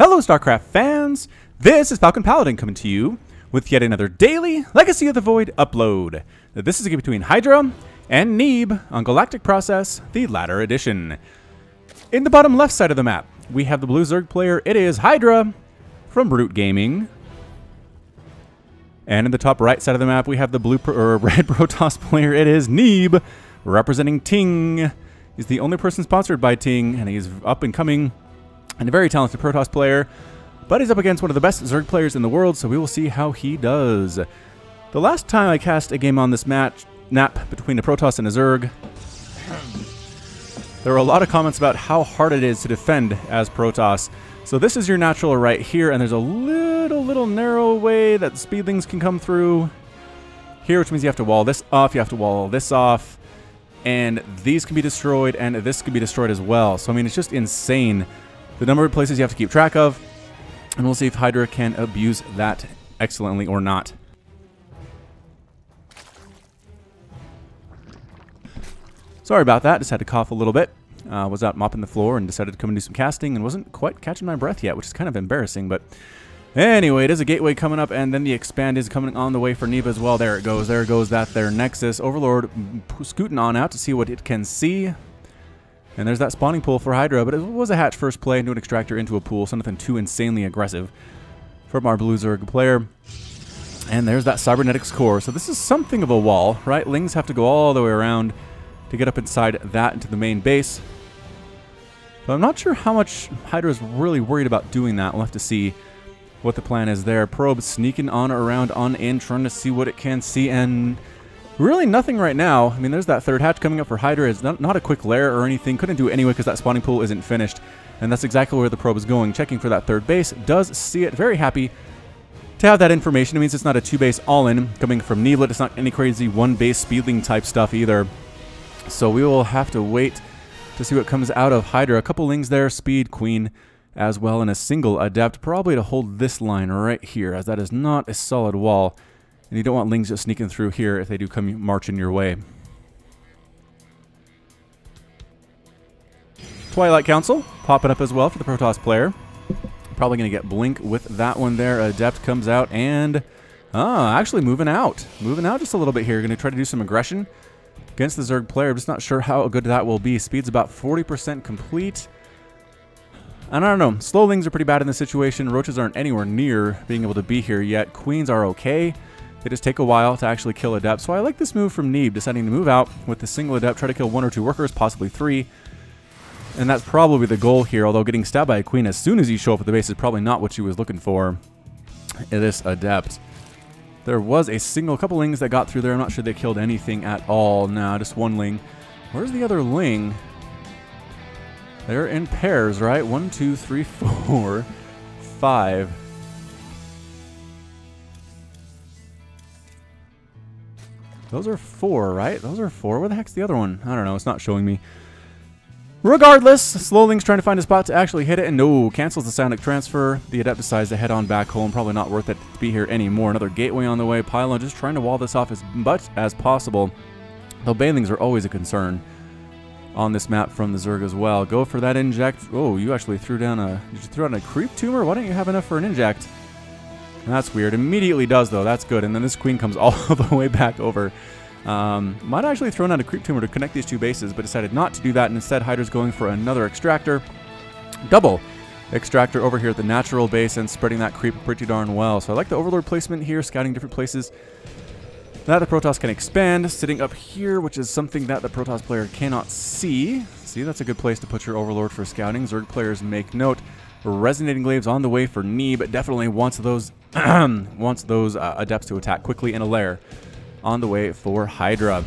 Hello StarCraft fans, this is Falcon Paladin coming to you with yet another daily Legacy of the Void upload. This is a game between Hydra and Neeb on Galactic Process, the latter edition. In the bottom left side of the map, we have the blue Zerg player, it is Hydra from Brute Gaming. And in the top right side of the map, we have the red Protoss player, it is Neeb, representing Ting. He's the only person sponsored by Ting, and he's up and coming. And a very talented Protoss player, but he's up against one of the best Zerg players in the world, so we will see how he does. The last time I cast a game on this nap between a Protoss and a Zerg, there were a lot of comments about how hard it is to defend as Protoss. So this is your natural right here, and there's a little narrow way that speedlings can come through here, which means you have to wall this off, you have to wall this off, and these can be destroyed, and this can be destroyed as well. So I mean, it's just insane the number of places you have to keep track of, and we'll see if Hydra can abuse that excellently or not. Sorry about that, just had to cough a little bit. Was out mopping the floor and decided to come and do some casting and wasn't quite catching my breath yet, which is kind of embarrassing, but anyway, it is a gateway coming up, and then the expand is coming on the way for Neeb as well. There it goes that there Nexus. Overlord scooting on out to see what it can see. And there's that spawning pool for Hydra, but it was a hatch first play into an extractor into a pool, so nothing too insanely aggressive from our blue Zerg player. And there's that cybernetics core. So this is something of a wall, right? Lings have to go all the way around to get up inside that into the main base. But I'm not sure how much Hydra is really worried about doing that. We'll have to see what the plan is there. Probe sneaking on around on in, trying to see what it can see, and really nothing right now. I mean, there's that third hatch coming up for Hydra. It's not a quick lair or anything. Couldn't do it anyway because that spawning pool isn't finished. And that's exactly where the probe is going. Checking for that third base. Does see it. Very happy to have that information. It means it's not a two-base all-in coming from Neeb. It's not any crazy one-base speedling type stuff either. So we will have to wait to see what comes out of Hydra. A couple lings there. Speed, Queen as well, and a single Adept. Probably to hold this line right here, as that is not a solid wall. And you don't want lings just sneaking through here if they do come marching your way. Twilight Council popping up as well for the Protoss player. Probably going to get Blink with that one there. Adept comes out and actually moving out. Moving out just a little bit here. Going to try to do some aggression against the Zerg player. I'm just not sure how good that will be. Speed's about 40% complete. And I don't know. Slow lings are pretty bad in this situation. Roaches aren't anywhere near being able to be here yet. Queens are okay. They just take a while to actually kill Adept. So I like this move from Neeb, deciding to move out with the single Adept, try to kill 1 or 2 workers, possibly 3. And that's probably the goal here, although getting stabbed by a Queen as soon as you show up at the base is probably not what she was looking for. This Adept. There was a couple lings that got through there. I'm not sure they killed anything at all. Nah, just one ling. Where's the other ling? They're in pairs, right? 1, 2, 3, 4, 5. Those are 4, right? Those are 4. Where the heck's the other one? I don't know. It's not showing me. Regardless, Slowling's trying to find a spot to actually hit it, and no, cancels the Sonic transfer. The Adept decides to head on back home. Probably not worth it to be here anymore. Another gateway on the way. Pylon just trying to wall this off as much as possible. Though banelings are always a concern on this map from the Zerg as well. Go for that inject. Oh, you actually threw down a creep tumor? Why don't you have enough for an inject? That's weird. Immediately does, though. That's good. And then this Queen comes all the way back over. Might actually thrown out a creep tumor to connect these two bases, but decided not to do that. And instead, Hydra's going for another extractor. Double extractor over here at the natural base and spreading that creep pretty darn well. So I like the Overlord placement here, scouting different places that the Protoss can expand. Sitting up here, which is something that the Protoss player cannot see. See, that's a good place to put your Overlord for scouting. Zerg players make note. Resonating Glaives on the way for Neeb. Definitely wants those Adepts to attack quickly in a lair on the way for Hydra.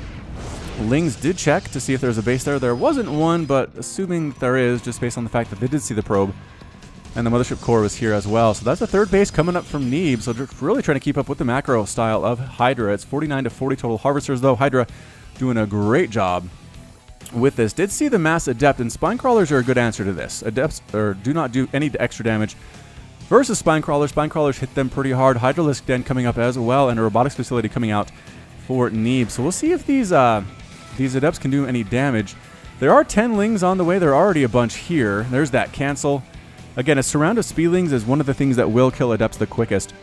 Lings did check to see if there's a base there. There wasn't one, but assuming there is, just based on the fact that they did see the probe, and the Mothership Core was here as well. So that's a third base coming up from Neeb. So just really trying to keep up with the macro style of Hydra. It's 49 to 40 total harvesters, though. Hydra doing a great job with this. Did see the mass Adept, and Spine Crawlers are a good answer to this. Adepts do not do any extra damage versus Spine Crawlers. Spine Crawlers hit them pretty hard. Hydralisk Den coming up as well, and a Robotics Facility coming out for Neeb. So we'll see if these Adepts can do any damage. There are 10 lings on the way. There are already a bunch here. There's that cancel. Again, a surround of Speedlings is one of the things that will kill Adepts the quickest.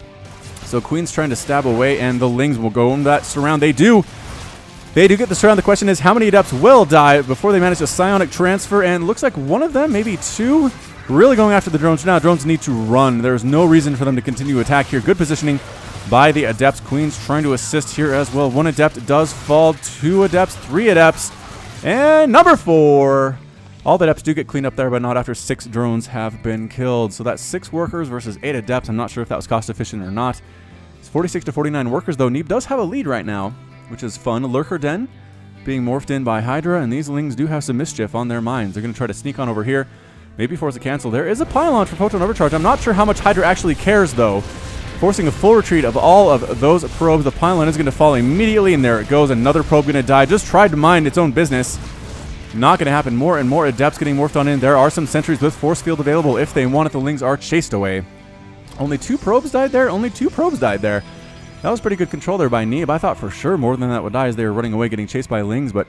So Queen's trying to stab away, and the Lings will go in that surround. They do. They do get the surround. The question is, how many Adepts will die before they manage a psionic transfer? And looks like one of them, maybe two, really going after the drones. Now, drones need to run. There's no reason for them to continue to attack here. Good positioning by the Adepts. Queen's trying to assist here as well. One Adept does fall. 2 Adepts, 3 Adepts, and number 4. All the Adepts do get cleaned up there, but not after 6 drones have been killed. So that's 6 workers versus 8 Adepts. I'm not sure if that was cost efficient or not. It's 46 to 49 workers, though. Neeb does have a lead right now, which is fun. Lurker Den being morphed in by Hydra, and these Lings do have some mischief on their minds. They're going to try to sneak on over here, maybe force a cancel. There is a pylon for Photon Overcharge. I'm not sure how much Hydra actually cares, though. Forcing a full retreat of all of those probes. The pylon is going to fall immediately, and there it goes. Another probe going to die. Just tried to mind its own business. Not going to happen. More and more Adepts getting morphed on in. There are some sentries with force field available if they want it. The Lings are chased away. Only 2 probes died there. Only 2 probes died there. That was pretty good control there by Neeb. I thought for sure more than that would die as they were running away getting chased by Lings, but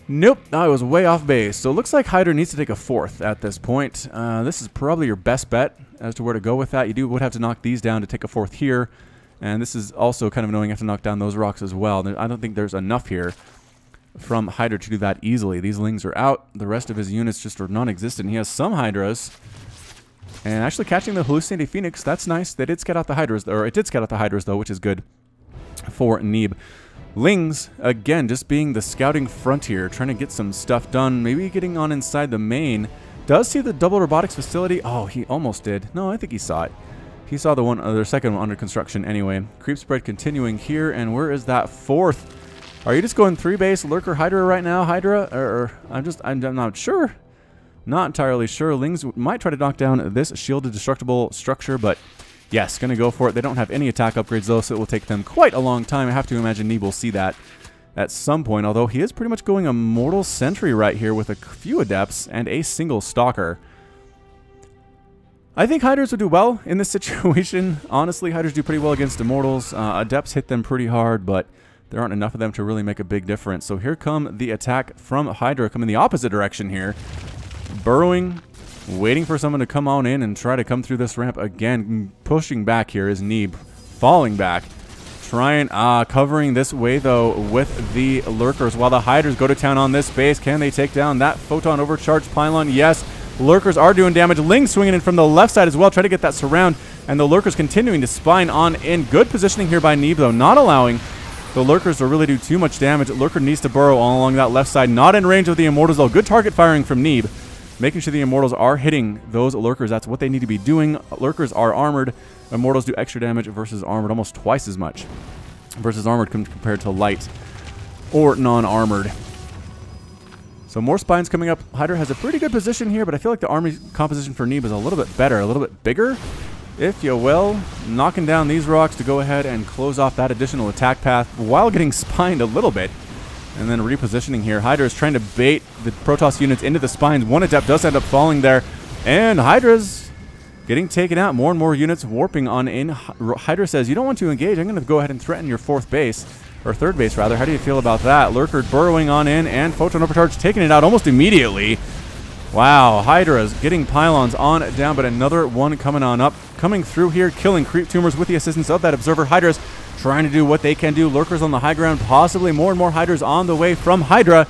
nope. I was way off base. So it looks like Hydra needs to take a 4th at this point. This is probably your best bet as to where to go with that. You would have to knock these down to take a 4th here. And this is also kind of knowing you have to knock down those rocks as well. I don't think there's enough here from Hydra to do that easily. These Lings are out. The rest of his units just are non-existent. He has some Hydras. And actually catching the Hallucinating Phoenix, that's nice. They did scout out the Hydras, or it did scout out the Hydras, though, which is good for Neeb. Lings, again, just being the scouting frontier, trying to get some stuff done. Maybe getting on inside the main. Does see the double robotics facility. Oh, he almost did. No, I think he saw it. He saw the second one under construction anyway. Creep spread continuing here, and where is that 4th? Are you just going 3-base Lurker Hydra right now, Hydra? Or I'm not sure. Not entirely sure. Lings might try to knock down this shielded destructible structure, but yes, going to go for it. They don't have any attack upgrades, though, so it will take them quite a long time. I have to imagine Neeb will see that at some point, although he is pretty much going a mortal sentry right here with a few Adepts and a single Stalker. I think Hydras would do well in this situation. Honestly, Hydras do pretty well against Immortals. Adepts hit them pretty hard, but there aren't enough of them to really make a big difference. So here come the attack from Hydra, coming the opposite direction here. Burrowing, waiting for someone to come on in and try to come through this ramp again. Pushing back here is Neeb, falling back. Trying, covering this way, though, with the Lurkers. While the Hydras go to town on this base, can they take down that Photon Overcharged pylon? Yes. Lurkers are doing damage. Ling swinging in from the left side as well, try to get that surround. And the Lurkers continuing to spine on in. Good positioning here by Neeb, though, not allowing the Lurkers to really do too much damage. Lurker needs to burrow all along that left side. Not in range of the Immortals, though. Good target firing from Neeb. Making sure the Immortals are hitting those Lurkers. That's what they need to be doing. Lurkers are armored. Immortals do extra damage versus armored, almost twice as much versus armored compared to light or non-armored. So more spines coming up. Hydra has a pretty good position here, but I feel like the army composition for Neeb is a little bit better, a little bit bigger, if you will. Knocking down these rocks to go ahead and close off that additional attack path while getting spined a little bit. And then repositioning here. Hydra is trying to bait the Protoss units into the spines. One Adept does end up falling there. And Hydra's getting taken out. More and more units warping on in. Hydra says, you don't want to engage. I'm going to go ahead and threaten your 4th base. Or 3rd base, rather. How do you feel about that? Lurker burrowing on in. And Photon Overcharge taking it out almost immediately. Wow. Hydra's getting pylons on down. But another one coming on up. Coming through here. Killing creep tumors with the assistance of that Observer. Hydra's trying to do what they can do. Lurkers on the high ground. Possibly more and more Hydras on the way from Hydra.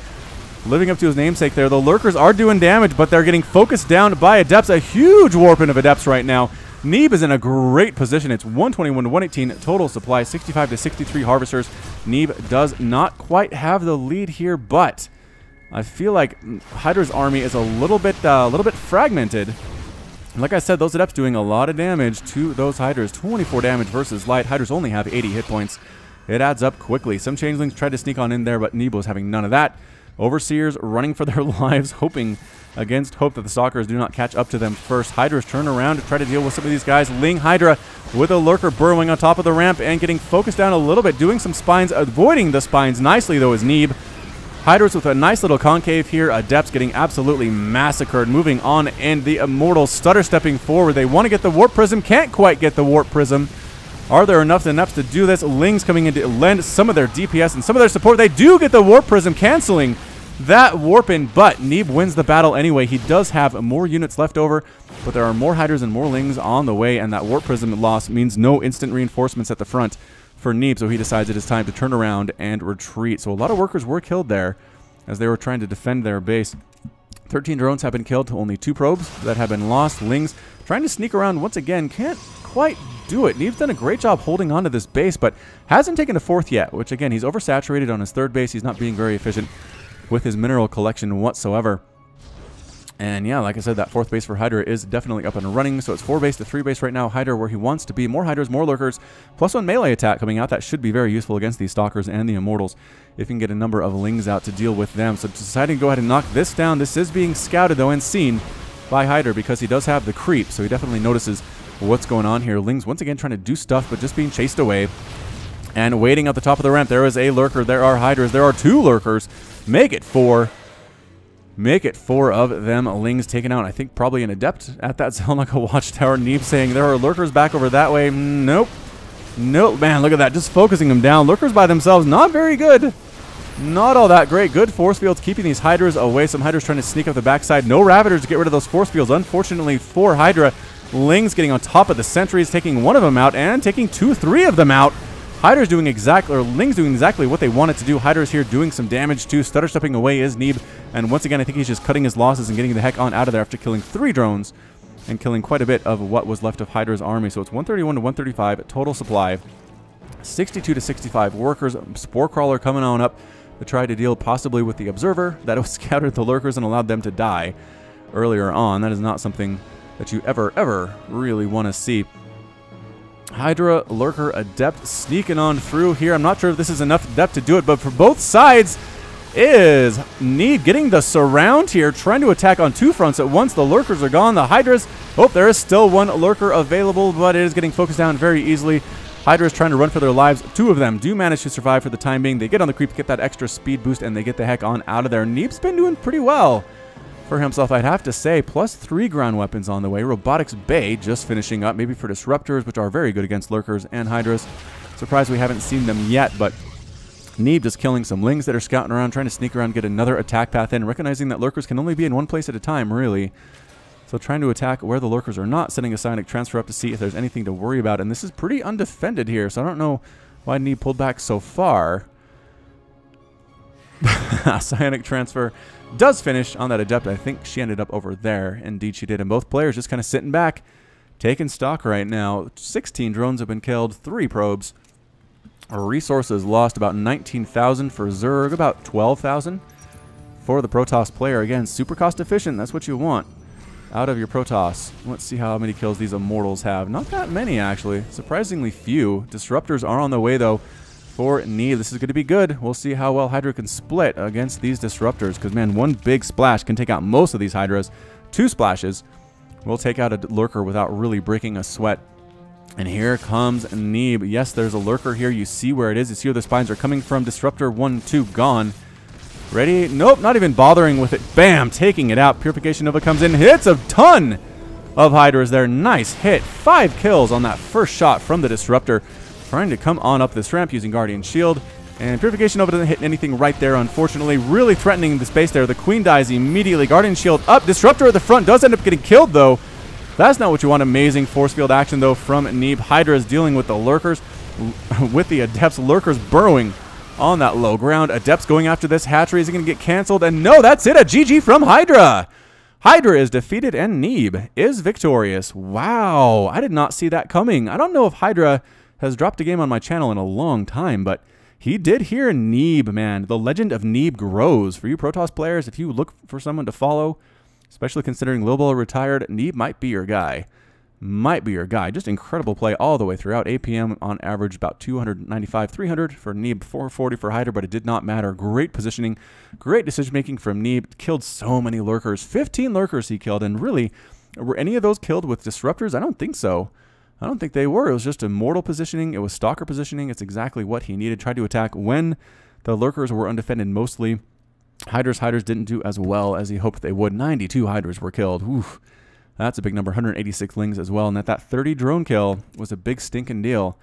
Living up to his namesake there. The Lurkers are doing damage, but they're getting focused down by Adepts. A huge warping of Adepts right now. Neeb is in a great position. It's 121 to 118 total supply. 65 to 63 Harvesters. Neeb does not quite have the lead here, but I feel like Hydra's army is a little bit fragmented. Like I said, those Adepts doing a lot of damage to those Hydras. 24 damage versus light. Hydras only have 80 hit points. It adds up quickly. Some Changelings tried to sneak on in there, but Neeb was having none of that. Overseers running for their lives, hoping against hope that the Stalkers do not catch up to them first. Hydra's turn around to try to deal with some of these guys. Ling Hydra with a Lurker burrowing on top of the ramp and getting focused down a little bit, doing some spines, avoiding the spines nicely, though, is Neeb. Hydra's with a nice little concave here. Adepts getting absolutely massacred. Moving on, and the Immortals stutter stepping forward. They want to get the Warp Prism. Can't quite get the Warp Prism. Are there enough to do this? Ling's coming in to lend some of their DPS and some of their support. They do get the Warp Prism, canceling that warping, but Neeb wins the battle anyway. He does have more units left over, but there are more Hydras and more Lings on the way, and that Warp Prism loss means no instant reinforcements at the front for Neeb, so he decides it is time to turn around and retreat. So a lot of workers were killed there as they were trying to defend their base. 13 drones have been killed, only 2 probes that have been lost. Lings trying to sneak around once again, can't quite do it. Neeb's done a great job holding on to this base, but hasn't taken a 4th yet, which again, he's oversaturated on his 3rd base. He's not being very efficient with his mineral collection whatsoever. And yeah, like I said, that 4th base for Hydra is definitely up and running. So it's 4 base to 3 base right now. Hydra where he wants to be. More Hydras, more Lurkers, +1 melee attack coming out. That should be very useful against these Stalkers and the Immortals if you can get a number of Lings out to deal with them. So deciding to go ahead and knock this down. This is being scouted though and seen by Hydra because he does have the creep. So he definitely notices what's going on here. Lings once again trying to do stuff but just being chased away. And waiting at the top of the ramp, there is a Lurker. There are Hydras. There are 2 Lurkers. Make it 4. Make it 4 of them Lings taken out. I think probably an Adept at that Zelnaka Watchtower. Neeb saying there are Lurkers back over that way. Nope. Nope. Man, look at that. Just focusing them down. Lurkers by themselves, not very good. Not all that great. Good force fields keeping these Hydras away. Some Hydras trying to sneak up the backside. No Ravagers to get rid of those force fields. Unfortunately for Hydra, Lings getting on top of the sentries, taking 1 of them out and taking 3 of them out. Hydra's doing exactly, or Ling's doing exactly what they wanted to do. Hydra's here doing some damage too. Stutter stepping away is Neeb. And once again, I think he's just cutting his losses and getting the heck on out of there after killing 3 drones and killing quite a bit of what was left of Hydra's army. So it's 131 to 135 total supply. 62 to 65 workers. Spore Crawler coming on up to try to deal possibly with the Observer that was scattered the Lurkers and allowed them to die earlier on. That is not something that you ever really want to see. Hydra, Lurker, Adept sneaking on through here. I'm not sure if this is enough Adept to do it, but for both sides is Neeb getting the surround here, trying to attack on 2 fronts at once. The Lurkers are gone. The Hydras, oh, there is still 1 Lurker available, but it is getting focused down very easily. Hydra is trying to run for their lives. 2 of them do manage to survive for the time being. They get on the creep, get that extra speed boost, and they get the heck on out of there. Neeb's been doing pretty well for himself, I'd have to say. +3 ground weapons on the way. Robotics Bay just finishing up, maybe for Disruptors, which are very good against Lurkers and Hydras. Surprised we haven't seen them yet, but Neeb just killing some Lings that are scouting around, trying to sneak around, get another attack path in, recognizing that Lurkers can only be in one place at a time, really. So trying to attack where the Lurkers are not, sending a Psionic Transfer up to see if there's anything to worry about. And this is pretty undefended here, so I don't know why Neeb pulled back so far. Psionic Transfer does finish on that Adept. I think she ended up over there. Indeed she did. And both players just kind of sitting back, taking stock right now. 16 drones have been killed, 3 probes. Resources lost about 19,000 for Zerg, about 12,000 for the Protoss player. Again, super cost efficient. That's what you want out of your Protoss. Let's see how many kills these Immortals have. Not that many, actually. Surprisingly few. Disruptors are on the way, though, for Neeb. This is going to be good. We'll see how well Hydra can split against these Disruptors, because, man, 1 big splash can take out most of these Hydras. 2 splashes will take out a Lurker without really breaking a sweat. And here comes Neeb. Yes, there's a Lurker here. You see where it is. You see where the spines are coming from. Disruptor 1, 2, gone. Ready? Nope, not even bothering with it. Bam, taking it out. Purification Nova comes in, hits a ton of Hydras there. Nice hit. 5 kills on that first shot from the Disruptor. Trying to come on up this ramp using Guardian Shield. And Purification Nova doesn't hit anything right there, unfortunately. Really threatening the space there. The Queen dies immediately. Guardian Shield up. Disruptor at the front does end up getting killed, though. That's not what you want. Amazing force field action, though, from Neeb. Hydra is dealing with the Lurkers, with the Adepts. Lurkers burrowing on that low ground. Adepts going after this hatchery. Is it going to get canceled? And no, that's it. A GG from Hydra. Hydra is defeated, and Neeb is victorious. Wow. I did not see that coming. I don't know if Hydra has dropped a game on my channel in a long time, but he did here. Neeb, man. The legend of Neeb grows. For you Protoss players, if you look for someone to follow, especially considering Lobo retired, Neeb might be your guy. Might be your guy. Just incredible play all the way throughout. APM on average about 295, 300 for Neeb, 440 for Hydra, but it did not matter. Great positioning, great decision making from Neeb. Killed so many Lurkers. 15 Lurkers he killed, and really, were any of those killed with Disruptors? I don't think so. I don't think they were. It was just Immortal positioning. It was Stalker positioning. It's exactly what he needed. Tried to attack when the Lurkers were undefended mostly. Hydras didn't do as well as he hoped they would. 92 Hydras were killed. Oof. That's a big number. 186 Lings as well. And that 30 drone kill was a big stinking deal.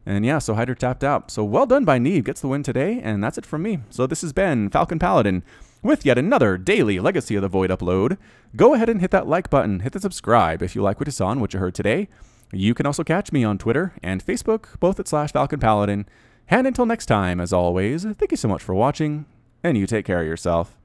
And yeah, so Hydra tapped out. So well done by Neeb. Gets the win today. And that's it from me. So this has been Falcon Paladin with yet another daily Legacy of the Void upload. Go ahead and hit that like button, hit the subscribe if you like what you saw and what you heard today. You can also catch me on Twitter and Facebook, both at /FalconPaladin. And until next time, as always, thank you so much for watching, and you take care of yourself.